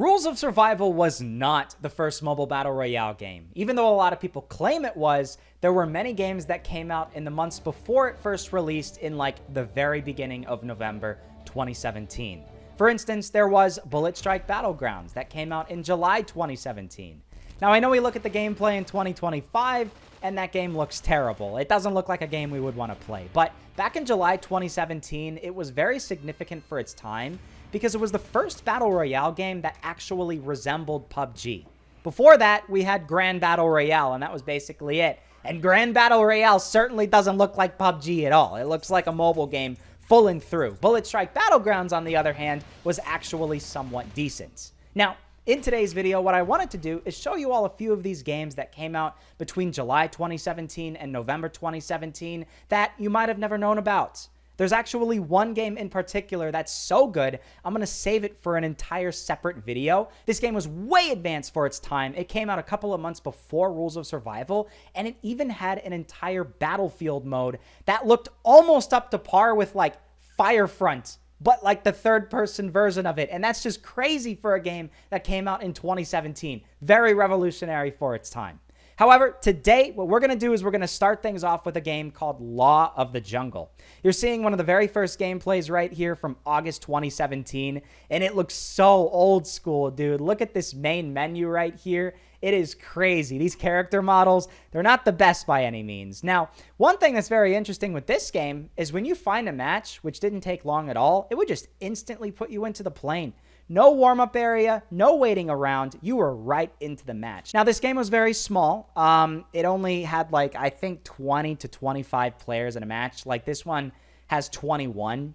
Rules of Survival was not the first mobile battle royale game. Even though a lot of people claim it was, there were many games that came out in the months before it first released in like the very beginning of November 2017. For instance, there was Strike Battlegrounds that came out in July 2017. Now, I know we look at the gameplay in 2025, and that game looks terrible. It doesn't look like a game we would want to play. But back in July 2017, it was very significant for its time because it was the first Battle Royale game that actually resembled PUBG. Before that, we had Grand Battle Royale, and that was basically it. And Grand Battle Royale certainly doesn't look like PUBG at all. It looks like a mobile game full and through. Strike Battlegrounds, on the other hand, was actually somewhat decent. Now, in today's video, what I wanted to do is show you all a few of these games that came out between July 2017 and November 2017 that you might have never known about. There's actually one game in particular that's so good, I'm going to save it for an entire separate video. This game was way advanced for its time. It came out a couple of months before Rules of Survival, and it even had an entire battlefield mode that looked almost up to par with like Firefront, but like the third-person version of it. And that's just crazy for a game that came out in 2017. Very revolutionary for its time. However, today, what we're going to do is we're going to start things off with a game called Law of the Jungle. You're seeing one of the very first gameplays right here from August 2017, and it looks so old school, dude. Look at this main menu right here. It is crazy. These character models, they're not the best by any means. Now, one thing that's very interesting with this game is when you find a match, which didn't take long at all, it would just instantly put you into the plane. No warm-up area, no waiting around. You were right into the match. Now, this game was very small. It only had, like, I think 20 to 25 players in a match. Like, this one has 21.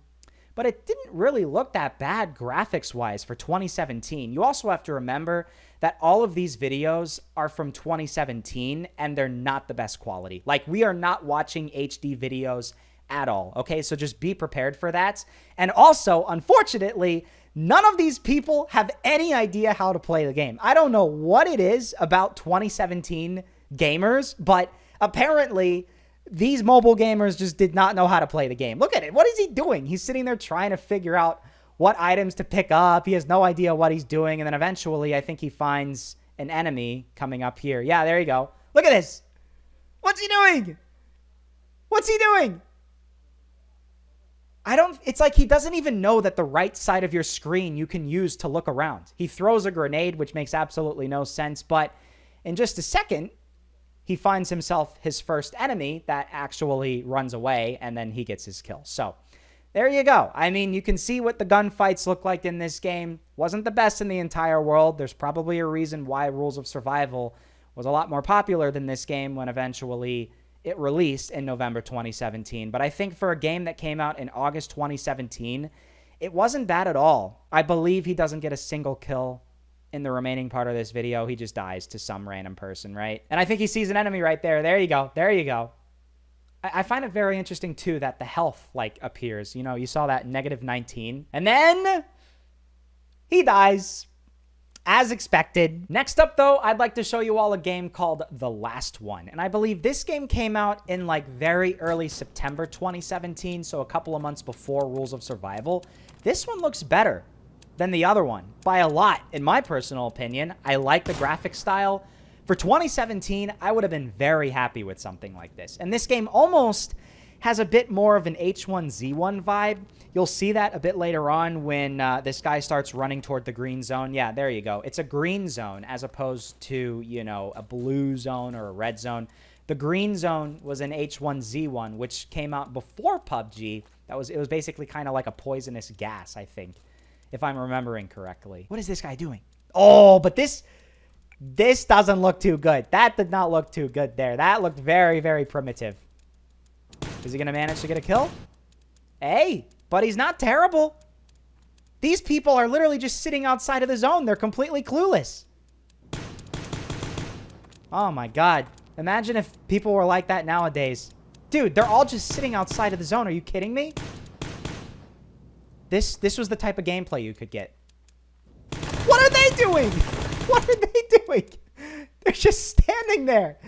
But it didn't really look that bad graphics-wise for 2017. You also have to remember that all of these videos are from 2017, and they're not the best quality. Like, we are not watching HD videos at all, okay? So just be prepared for that. And also, unfortunately, none of these people have any idea how to play the game. I don't know what it is about 2017 gamers, but apparently these mobile gamers just did not know how to play the game. Look at it. What is he doing? He's sitting there trying to figure out what items to pick up. He has no idea what he's doing. And then eventually, I think he finds an enemy coming up here. Yeah, there you go. Look at this. What's he doing? What's he doing? It's like he doesn't even know that the right side of your screen you can use to look around. He throws a grenade, which makes absolutely no sense. But in just a second, he finds himself his first enemy that actually runs away, and then he gets his kill. So there you go. I mean, you can see what the gunfights look like in this game. Wasn't the best in the entire world. There's probably a reason why Rules of Survival was a lot more popular than this game when eventually it released in November 2017. But I think for a game that came out in August 2017, it wasn't bad at all. I believe he doesn't get a single kill in the remaining part of this video. He just dies to some random person, right? And I think he sees an enemy right there. There you go. There you go. I find it very interesting, too, that the health, like, appears. You know, you saw that -19. And then he dies, as expected. Next up, though, I'd like to show you all a game called The Last One. And I believe this game came out in, like, very early September 2017, so a couple of months before Rules of Survival. This one looks better than the other one by a lot, in my personal opinion. I like the graphic style. For 2017, I would have been very happy with something like this. And this game almost has a bit more of an H1Z1 vibe. You'll see that a bit later on when this guy starts running toward the green zone. Yeah, there you go. It's a green zone as opposed to, you know, a blue zone or a red zone. The green zone was an H1Z1, which came out before PUBG. It was basically kind of like a poisonous gas, I think, if I'm remembering correctly. What is this guy doing? Oh, but this doesn't look too good. That did not look too good there. That looked very, very primitive. Is he going to manage to get a kill? Hey, but he's not terrible. These people are literally just sitting outside of the zone. They're completely clueless. Oh my God. Imagine if people were like that nowadays. Dude, they're all just sitting outside of the zone. Are you kidding me? This was the type of gameplay you could get. What are they doing? What are they doing? They're just standing there.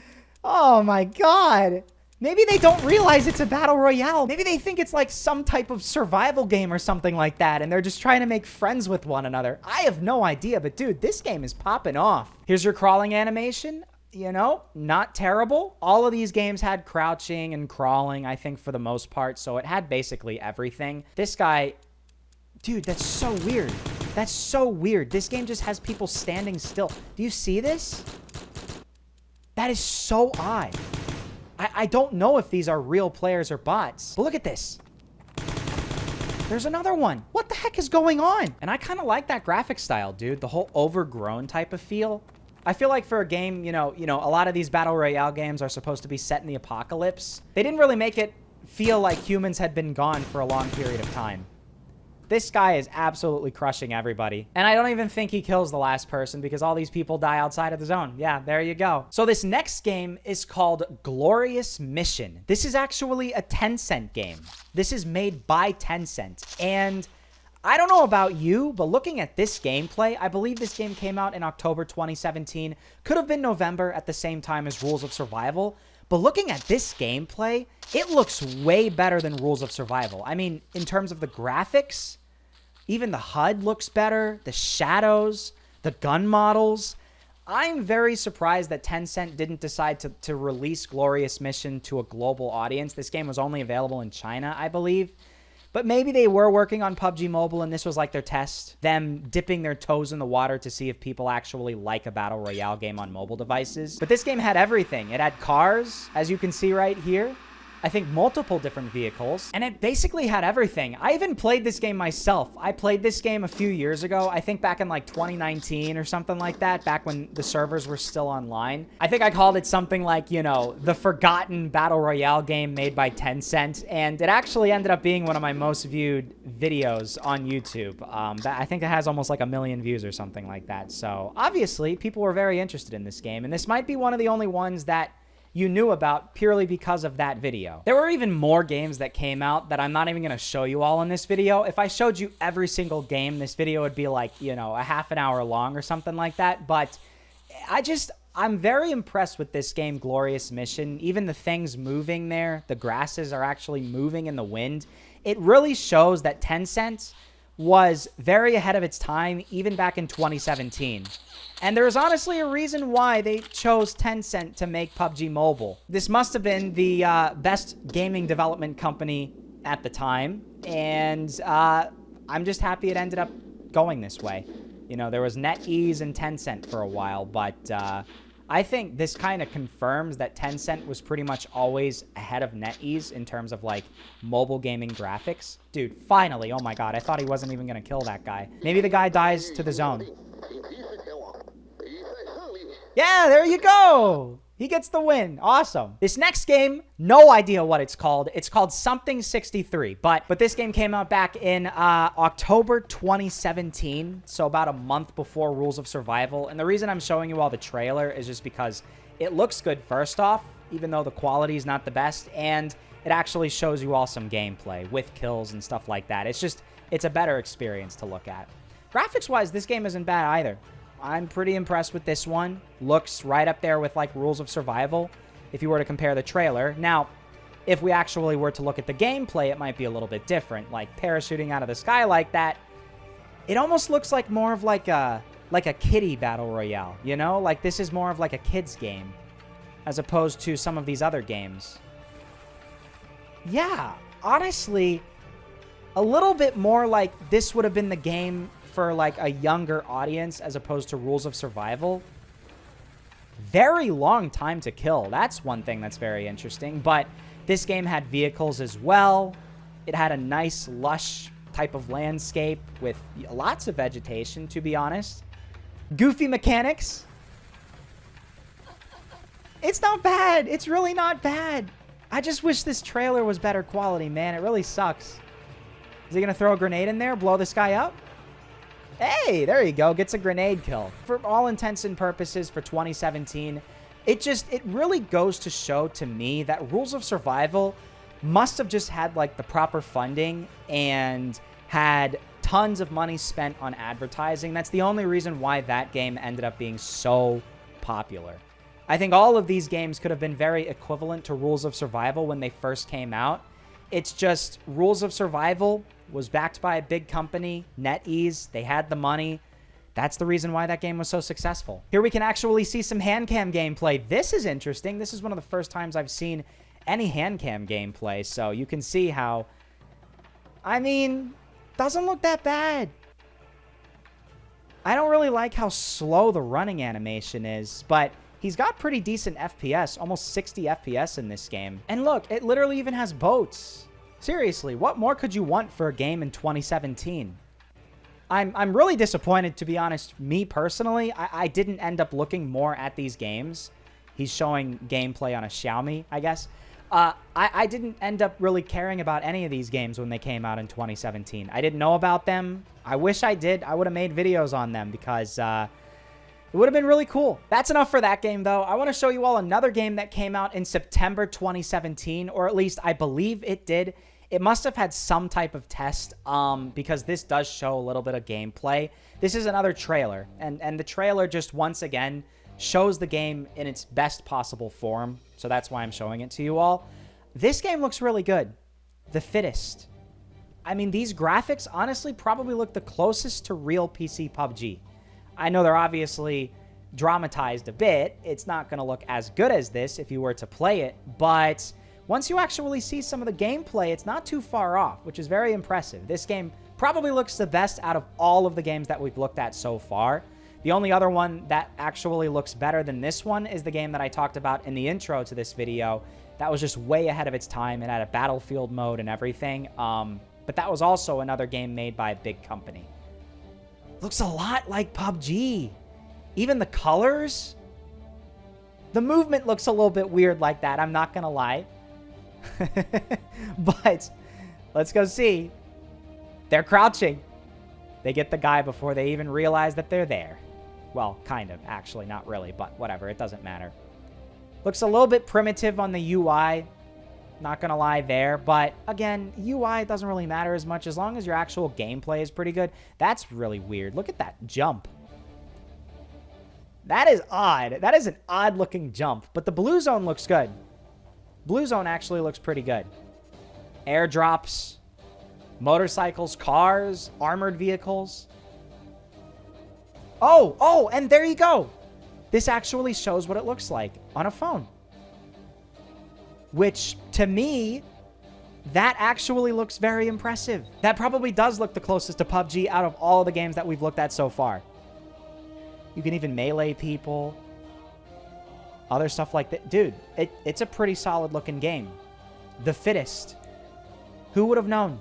Oh my God. Maybe they don't realize it's a battle royale. Maybe they think it's like some type of survival game or something like that, and they're just trying to make friends with one another. I have no idea, but dude, this game is popping off. Here's your crawling animation. You know, not terrible. All of these games had crouching and crawling, I think, for the most part, so it had basically everything. This guy, dude, that's so weird. That's so weird. This game just has people standing still. Do you see this? That is so odd. I don't know if these are real players or bots. But look at this. There's another one. What the heck is going on? And I kind of like that graphic style, dude. The whole overgrown type of feel. I feel like for a game, you know, a lot of these battle royale games are supposed to be set in the apocalypse. They didn't really make it feel like humans had been gone for a long period of time. This guy is absolutely crushing everybody. And I don't even think he kills the last person because all these people die outside of the zone. Yeah, there you go. So this next game is called Glorious Mission. This is actually a Tencent game. This is made by Tencent. And I don't know about you, but looking at this gameplay, I believe this game came out in October 2017. Could have been November at the same time as Rules of Survival. But looking at this gameplay, it looks way better than Rules of Survival. I mean, in terms of the graphics, even the HUD looks better, the shadows, the gun models. I'm very surprised that Tencent didn't decide to release Glorious Mission to a global audience. This game was only available in China, I believe. But maybe they were working on PUBG Mobile and this was like their test, them dipping their toes in the water to see if people actually like a battle royale game on mobile devices. But this game had everything. It had cars, as you can see right here. I think multiple different vehicles, and it basically had everything. I even played this game myself. I played this game a few years ago, I think back in like 2019 or something like that, back when the servers were still online. I think I called it something like, you know, the forgotten battle royale game made by Tencent, and it actually ended up being one of my most viewed videos on YouTube. I think it has almost like 1 million views or something like that. So obviously people were very interested in this game, and this might be one of the only ones that you knew about purely because of that video. There were even more games that came out that I'm not even going to show you all in this video. If I showed you every single game, this video would be like, you know, a half an hour long or something like that. But I'm very impressed with this game, Glorious Mission. Even the things moving there, the grasses are actually moving in the wind. It really shows that Tencent was very ahead of its time, even back in 2017. And there's honestly a reason why they chose Tencent to make PUBG Mobile. This must have been the best gaming development company at the time, and I'm just happy it ended up going this way. You know, there was NetEase and Tencent for a while, but I think this kind of confirms that Tencent was pretty much always ahead of NetEase in terms of, like, mobile gaming graphics. Dude, finally, oh my god, I thought he wasn't even going to kill that guy. Maybe the guy dies to the zone. Yeah, there you go. He gets the win. Awesome. This next game, no idea what it's called. It's called something 63, but this game came out back in October 2017, so about a month before Rules of Survival. And the reason I'm showing you all the trailer is just because it looks good first off, even though the quality is not the best, and it actually shows you all some gameplay with kills and stuff like that. It's a better experience to look at. Graphics-wise, this game isn't bad either. I'm pretty impressed with this one. Looks right up there with, like, Rules of Survival, if you were to compare the trailer. Now, if we actually were to look at the gameplay, it might be a little bit different. Like, parachuting out of the sky like that, it almost looks like more of like a kiddie battle royale, you know? Like, this is more of like a kid's game, as opposed to some of these other games. Yeah, honestly, a little bit more like this would have been the game for like a younger audience as opposed to Rules of Survival. Very long time to kill. That's one thing that's very interesting. But this game had vehicles as well. It had a nice, lush type of landscape with lots of vegetation, to be honest. Goofy mechanics. It's not bad. It's really not bad. I just wish this trailer was better quality, man. It really sucks. Is he going to throw a grenade in there? Blow this guy up? Hey, there you go. Gets a grenade kill. For all intents and purposes for 2017, it really goes to show to me that Rules of Survival must have just had like the proper funding and had tons of money spent on advertising. That's the only reason why that game ended up being so popular. I think all of these games could have been very equivalent to Rules of Survival when they first came out. It's just Rules of Survival was backed by a big company, NetEase. They had the money. That's the reason why that game was so successful. Here we can actually see some hand cam gameplay. This is interesting. This is one of the first times I've seen any hand cam gameplay. So you can see how, I mean, doesn't look that bad. I don't really like how slow the running animation is, but he's got pretty decent FPS, almost 60 FPS in this game. And look, it literally even has boats. Seriously, what more could you want for a game in 2017? I'm really disappointed, to be honest. Me personally, I didn't end up looking more at these games. He's showing gameplay on a Xiaomi, I guess. I didn't end up really caring about any of these games when they came out in 2017. I didn't know about them. I wish I did. I would have made videos on them because it would have been really cool. That's enough for that game, though. I want to show you all another game that came out in September 2017, or at least I believe it did. It must have had some type of test because this does show a little bit of gameplay. This is another trailer, and the trailer just once again shows the game in its best possible form, so that's why I'm showing it to you all. This game looks really good. The Fittest. I mean, these graphics honestly probably look the closest to real PC PUBG. I know they're obviously dramatized a bit. It's not going to look as good as this if you were to play it, but once you actually see some of the gameplay, it's not too far off, which is very impressive. This game probably looks the best out of all of the games that we've looked at so far. The only other one that actually looks better than this one is the game that I talked about in the intro to this video. That was just way ahead of its time. It had a battlefield mode and everything. But that was also another game made by a big company. Looks a lot like PUBG. Even the colors. The movement looks a little bit weird like that, I'm not gonna lie. But let's go see. They're crouching. They get the guy before they even realize that they're there. Well, kind of. Actually, not really, but whatever. It doesn't matter. Looks a little bit primitive on the UI. Not gonna lie there. But again, UI doesn't really matter as much as long as your actual gameplay is pretty good. That's really weird. Look at that jump. That is odd. That is an odd looking jump. But the blue zone looks good. Blue zone actually looks pretty good. Airdrops, motorcycles, cars, armored vehicles. Oh, and there you go. This actually shows what it looks like on a phone. Which, to me, that actually looks very impressive. That probably does look the closest to PUBG out of all the games that we've looked at so far. You can even melee people. Other stuff like that. Dude, it's a pretty solid looking game. The Fittest. Who would have known?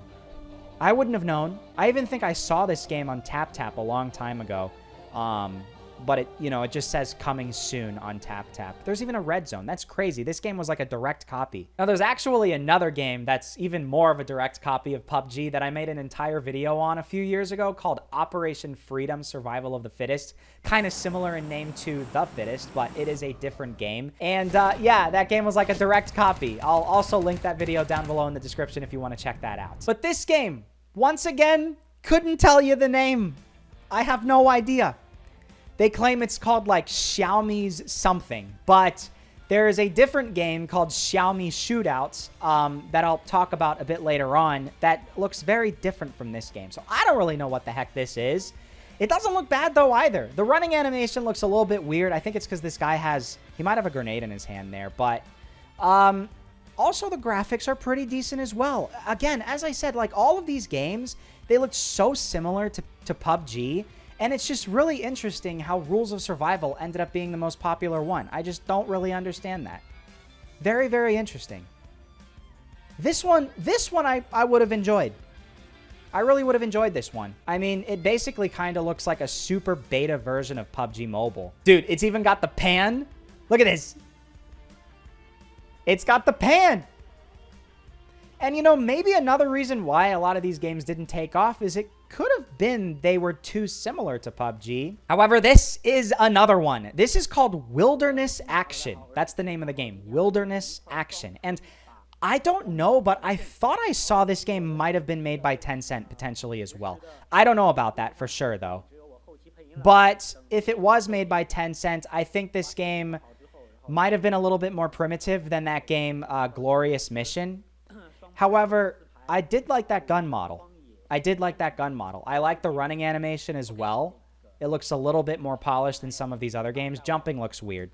I wouldn't have known. I even think I saw this game on TapTap a long time ago. But it just says coming soon on TapTap. There's even a red zone. That's crazy. This game was like a direct copy. Now, there's actually another game that's even more of a direct copy of PUBG that I made an entire video on a few years ago called Operation Freedom: Survival of the Fittest. Kind of similar in name to The Fittest, but it is a different game. And yeah, that game was like a direct copy. I'll also link that video down below in the description if you want to check that out. But this game, once again, couldn't tell you the name. I have no idea. They claim it's called like Xiaomi's something, but there is a different game called Xiaomi Shootouts that I'll talk about a bit later on that looks very different from this game. So I don't really know what the heck this is. It doesn't look bad though either. The running animation looks a little bit weird. I think it's because this guy he might have a grenade in his hand there, but also the graphics are pretty decent as well. Again, as I said, like all of these games, they look so similar to PUBG. And it's just really interesting how Rules of Survival ended up being the most popular one. I just don't really understand that. Very, very interesting. This one I would have enjoyed. I really would have enjoyed this one. I mean, it basically kind of looks like a super beta version of PUBG Mobile. Dude, it's even got the pan. Look at this. It's got the pan. And maybe another reason why a lot of these games didn't take off is it could have been they were too similar to PUBG. However, this is another one. This is called Wilderness Action. That's the name of the game, Wilderness Action. And I don't know, but I thought I saw this game might have been made by Tencent potentially as well. I don't know about that for sure, though. But if it was made by Tencent, I think this game might have been a little bit more primitive than that game, Glorious Mission. However, I did like that gun model. I like the running animation as well. It looks a little bit more polished than some of these other games. Jumping looks weird.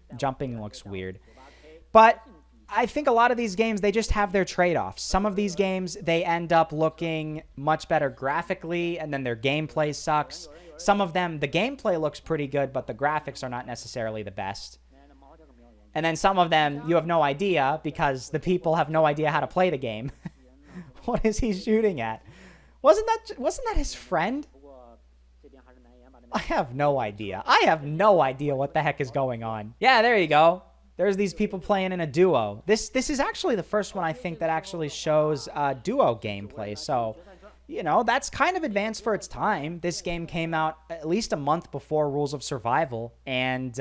But I think a lot of these games, they just have their trade-offs. Some of these games, they end up looking much better graphically, and then their gameplay sucks. Some of them, the gameplay looks pretty good, but the graphics are not necessarily the best. And then some of them, you have no idea, because the people have no idea how to play the game. What is he shooting at? Wasn't that his friend? I have no idea. What the heck is going on. Yeah, there you go. There's these people playing in a duo. This is actually the first one I think that actually shows duo gameplay. So, you know, that's kind of advanced for its time. This game came out at least a month before Rules of Survival, and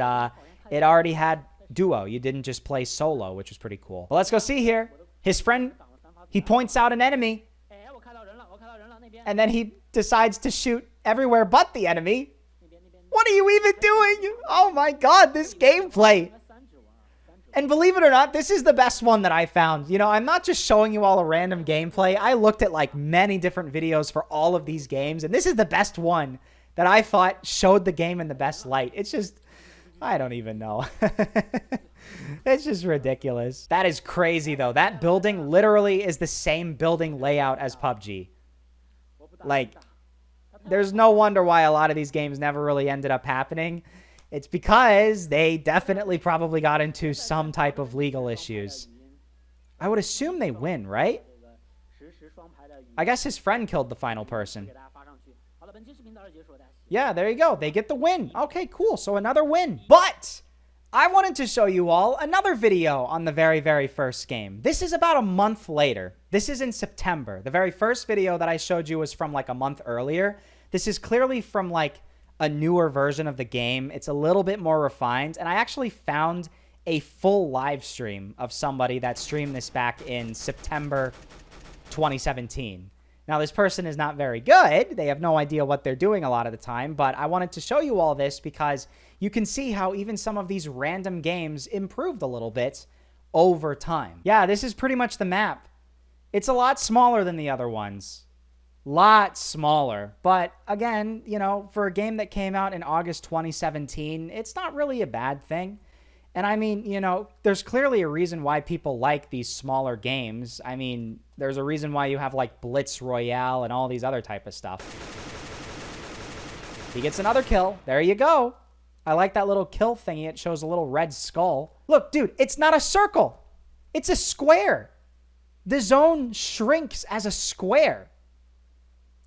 it already had duo. You didn't just play solo, which was pretty cool. But let's go see here. His friend, he points out an enemy, and then he decides to shoot everywhere but the enemy. What are you even doing? Oh my god, this gameplay. And believe it or not, this is the best one that I found. You know, I'm not just showing you all a random gameplay. I looked at like many different videos for all of these games, and this is the best one that I thought showed the game in the best light. It's just, I don't even know. It's just ridiculous. That is crazy though. That building literally is the same building layout as PUBG. Like, there's no wonder why a lot of these games never really ended up happening. It's because they definitely probably got into some type of legal issues. I would assume they win, right? I guess his friend killed the final person. Yeah, there you go. They get the win. Okay, cool. So another win. But I wanted to show you all another video on the very, very first game. This is about a month later. This is in September. The very first video that I showed you was from like a month earlier. This is clearly from like a newer version of the game. It's a little bit more refined, and I actually found a full live stream of somebody that streamed this back in September 2017. Now, this person is not very good. They have no idea what they're doing a lot of the time, but I wanted to show you all this because you can see how even some of these random games improved a little bit over time. Yeah, this is pretty much the map. It's a lot smaller than the other ones. Lot smaller. But again, you know, for a game that came out in August 2017, it's not really a bad thing. And I mean, you know, there's clearly a reason why people like these smaller games. I mean, there's a reason why you have like Blitz Royale and all these other type of stuff. He gets another kill. There you go. I like that little kill thingy. It shows a little red skull. Look, dude, it's not a circle. It's a square. The zone shrinks as a square.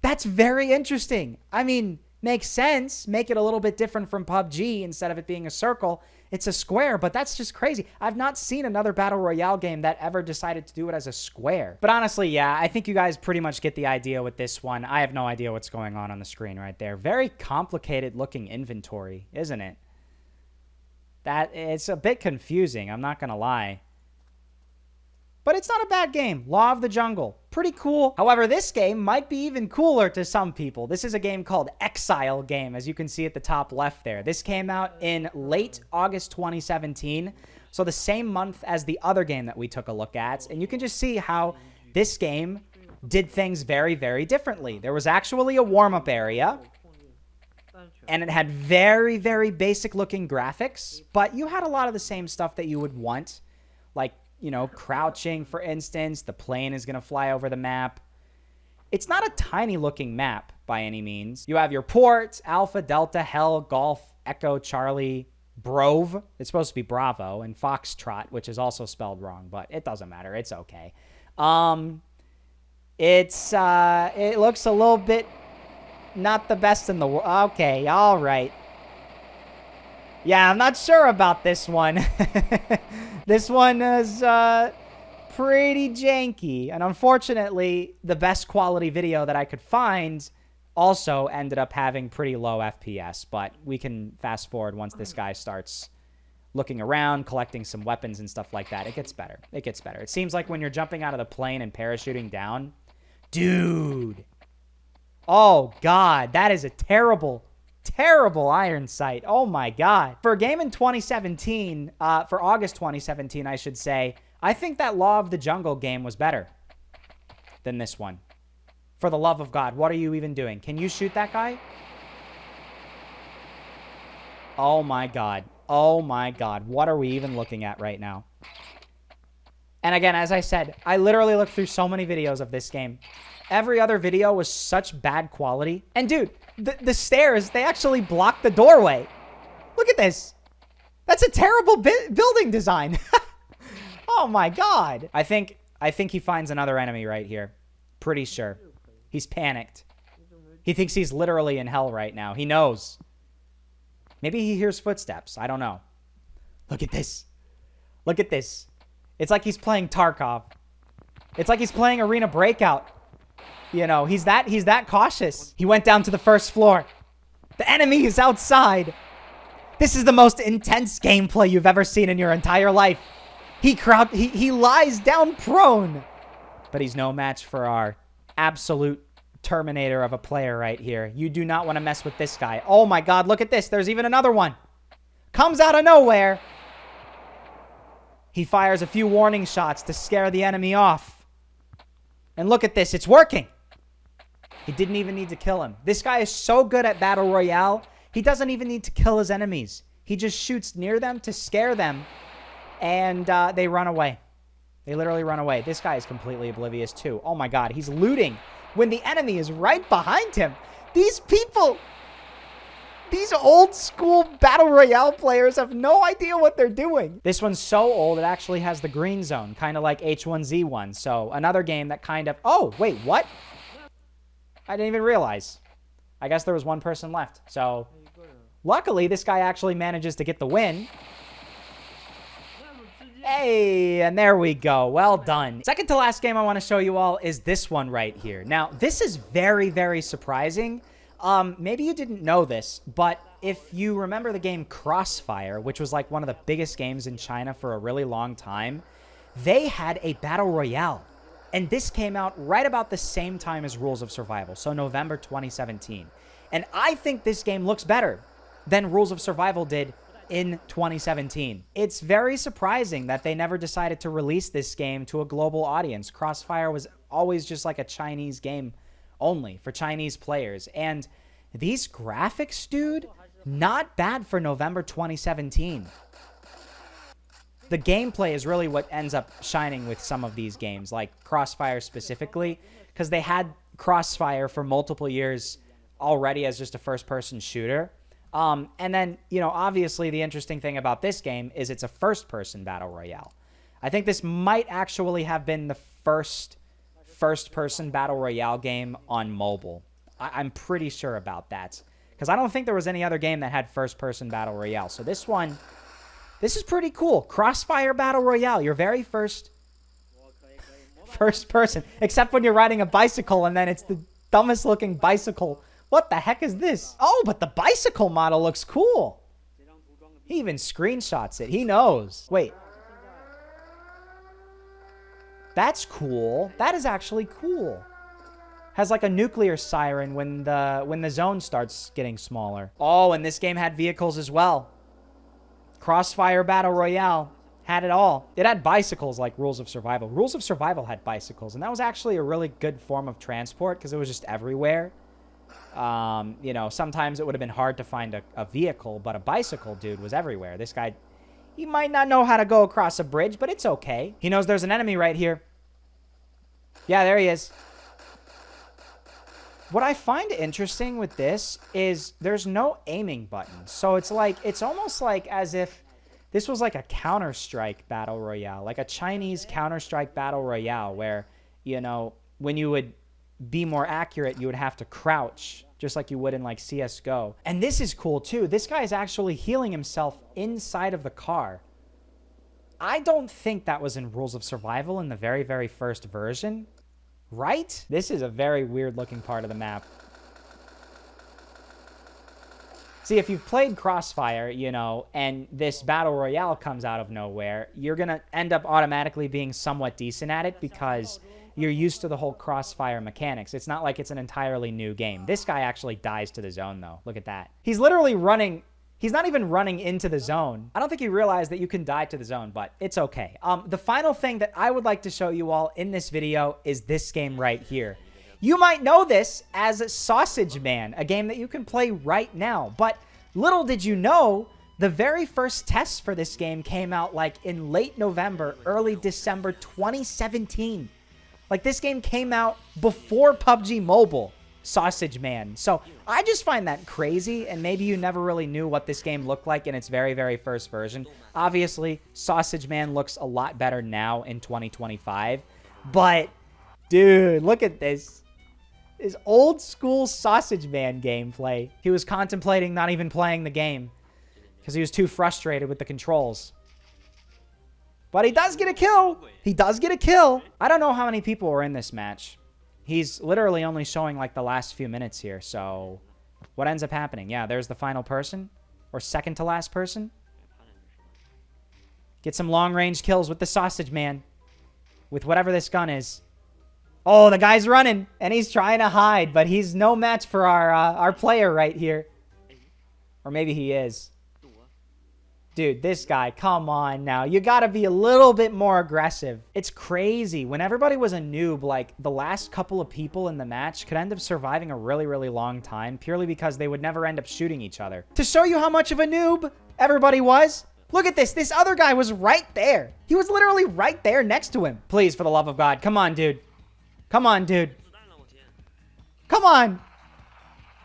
That's very interesting. I mean, makes sense. Make it a little bit different from PUBG. Instead of it being a circle, it's a square, but that's just crazy. I've not seen another Battle Royale game that ever decided to do it as a square. But honestly, yeah, I think you guys pretty much get the idea with this one. I have no idea what's going on the screen right there. Very complicated looking inventory, isn't it? It's a bit confusing, I'm not gonna lie. But it's not a bad game. Law of the Jungle. Pretty cool. However, this game might be even cooler to some people. This is a game called Exile Game, as you can see at the top left there. This came out in late August 2017, so the same month as the other game that we took a look at. And you can just see how this game did things very, very differently. There was actually a warm-up area, and it had very, very basic-looking graphics, but you had a lot of the same stuff that you would want, like, you know, crouching, for instance. The plane is going to fly over the map. It's not a tiny-looking map by any means. You have your ports, Alpha, Delta, Hell, Golf, Echo, Charlie, Brove. It's supposed to be Bravo, and Foxtrot, which is also spelled wrong, but it doesn't matter. It's okay. It looks a little bit not the best in the world. Okay, all right. Yeah, I'm not sure about this one. This one is pretty janky. And unfortunately, the best quality video that I could find also ended up having pretty low FPS. But we can fast forward once this guy starts looking around, collecting some weapons and stuff like that. It gets better. It gets better. It seems like when you're jumping out of the plane and parachuting down. Dude. Oh, God. That is a terrible... Terrible iron sight. Oh my God. For a game in 2017, for August 2017, I should say, I think that Law of the Jungle game was better than this one. For the love of God, what are you even doing? Can you shoot that guy? Oh my God. Oh my God. What are we even looking at right now? And again, as I said, I literally looked through so many videos of this game. Every other video was such bad quality. And dude, the stairs, they actually block the doorway. Look at this. That's a terrible building design. Oh my God. I think he finds another enemy right here. Pretty sure. He's panicked. He thinks he's literally in hell right now. He knows. Maybe he hears footsteps. I don't know. Look at this. Look at this. It's like he's playing Tarkov. It's like he's playing Arena Breakout. You know, he's that cautious. He went down to the first floor. The enemy is outside. This is the most intense gameplay you've ever seen in your entire life. He lies down prone. But he's no match for our absolute Terminator of a player right here. You do not want to mess with this guy. Oh my God, look at this. There's even another one. Comes out of nowhere. He fires a few warning shots to scare the enemy off. And look at this. It's working. He didn't even need to kill him. This guy is so good at Battle Royale, he doesn't even need to kill his enemies. He just shoots near them to scare them, and they run away. They literally run away. This guy is completely oblivious too. Oh my God, he's looting when the enemy is right behind him. These people, these old school Battle Royale players have no idea what they're doing. This one's so old, it actually has the green zone, kind of like H1Z1. So another game that kind of, oh, wait, what? I didn't even realize. I guess there was one person left. So luckily, this guy actually manages to get the win. Hey, and there we go. Well done. Second to last game I want to show you all is this one right here. Now, this is very, very surprising. Maybe you didn't know this, but if you remember the game Crossfire, which was like one of the biggest games in China for a really long time, they had a Battle Royale. And this came out right about the same time as Rules of Survival, so November 2017. And I think this game looks better than Rules of Survival did in 2017. It's very surprising that they never decided to release this game to a global audience. Crossfire was always just like a Chinese game only for Chinese players. And these graphics, dude, not bad for November 2017. The gameplay is really what ends up shining with some of these games, like Crossfire specifically, because they had Crossfire for multiple years already as just a first-person shooter. And then, you know, obviously the interesting thing about this game is it's a first-person Battle Royale. I think this might actually have been the first-person Battle Royale game on mobile. I'm pretty sure about that, because I don't think there was any other game that had first-person Battle Royale. So this one... this is pretty cool. Crossfire Battle Royale. Your very first person. Except when you're riding a bicycle and then it's the dumbest looking bicycle. What the heck is this? Oh, but the bicycle model looks cool. He even screenshots it. He knows. Wait. That's cool. That is actually cool. Has like a nuclear siren when the zone starts getting smaller. Oh, and this game had vehicles as well. Crossfire Battle Royale had it all. It had bicycles like Rules of Survival. Rules of Survival had bicycles, and that was actually a really good form of transport because it was just everywhere. You know, sometimes it would have been hard to find a vehicle, but a bicycle, dude, was everywhere. This guy, he might not know how to go across a bridge, but it's okay. He knows there's an enemy right here. Yeah, there he is. What I find interesting with this is there's no aiming button. So it's almost like as if this was like a Counter-Strike Battle Royale, like a Chinese Counter-Strike Battle Royale where, you know, when you would be more accurate, you would have to crouch just like you would in like CSGO. And this is cool too. This guy is actually healing himself inside of the car. I don't think that was in Rules of Survival in the very, very first version. Right? This is a very weird looking part of the map. See, if you've played Crossfire, you know, and this Battle Royale comes out of nowhere, you're going to end up automatically being somewhat decent at it because you're used to the whole Crossfire mechanics. It's not like it's an entirely new game. This guy actually dies to the zone, though. Look at that. He's literally running. He's not even running into the zone. I don't think he realized that you can die to the zone, but it's okay. The final thing that I would like to show you all in this video is this game right here. You might know this as Sausage Man, a game that you can play right now. But little did you know, the very first tests for this game came out like in late November, early December 2017. Like this game came out before PUBG Mobile, Sausage Man. So I just find that crazy, and maybe you never really knew what this game looked like in its very, very first version. Obviously, Sausage Man looks a lot better now in 2025. But, dude, look at this. His old school Sausage Man gameplay. He was contemplating not even playing the game because he was too frustrated with the controls. But he does get a kill. He does get a kill. I don't know how many people were in this match. He's literally only showing like the last few minutes here. So what ends up happening? Yeah, there's the final person or second to last person. Get some long range kills with the Sausage Man with whatever this gun is. Oh, the guy's running, and he's trying to hide, but he's no match for our player right here. Or maybe he is. Dude, this guy, come on now. You got to be a little bit more aggressive. It's crazy. When everybody was a noob, like, the last couple of people in the match could end up surviving a really, really long time purely because they would never end up shooting each other. To show you how much of a noob everybody was, look at this. This other guy was right there. He was literally right there next to him. Please, for the love of God, come on, dude. Come on, dude. Come on.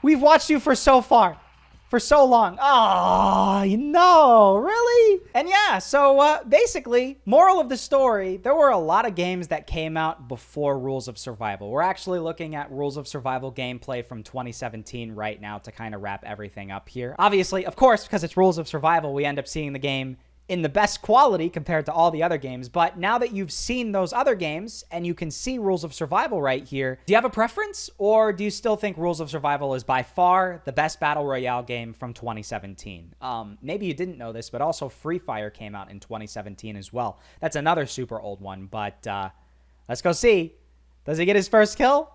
We've watched you for so long. Oh, no, really? And yeah, so basically, moral of the story, there were a lot of games that came out before Rules of Survival. We're actually looking at Rules of Survival gameplay from 2017 right now to kind of wrap everything up here. Obviously, of course, because it's Rules of Survival, we end up seeing the game in the best quality compared to all the other games. But now that you've seen those other games and you can see Rules of Survival right here, do you have a preference, or do you still think Rules of Survival is by far the best Battle Royale game from 2017? Maybe you didn't know this, but also Free Fire came out in 2017 as well. That's another super old one, but let's go see. Does he get his first kill?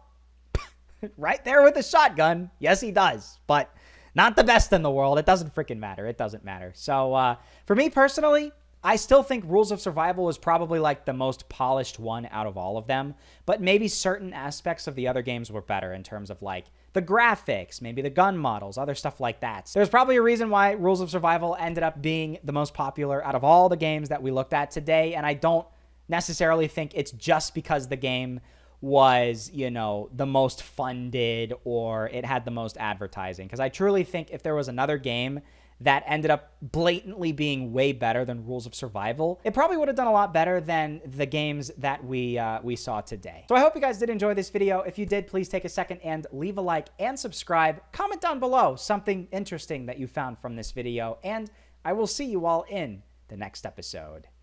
Right there with the shotgun. Yes, he does, but not the best in the world. It doesn't freaking matter. It doesn't matter. So for me personally, I still think Rules of Survival is probably like the most polished one out of all of them. But maybe certain aspects of the other games were better in terms of like the graphics, maybe the gun models, other stuff like that. So there's probably a reason why Rules of Survival ended up being the most popular out of all the games that we looked at today. And I don't necessarily think it's just because the game was, you know, the most funded or it had the most advertising. Because I truly think if there was another game that ended up blatantly being way better than Rules of Survival, it probably would have done a lot better than the games that we saw today. So I hope you guys did enjoy this video. If you did, please take a second and leave a like and subscribe. Comment down below something interesting that you found from this video, and I will see you all in the next episode.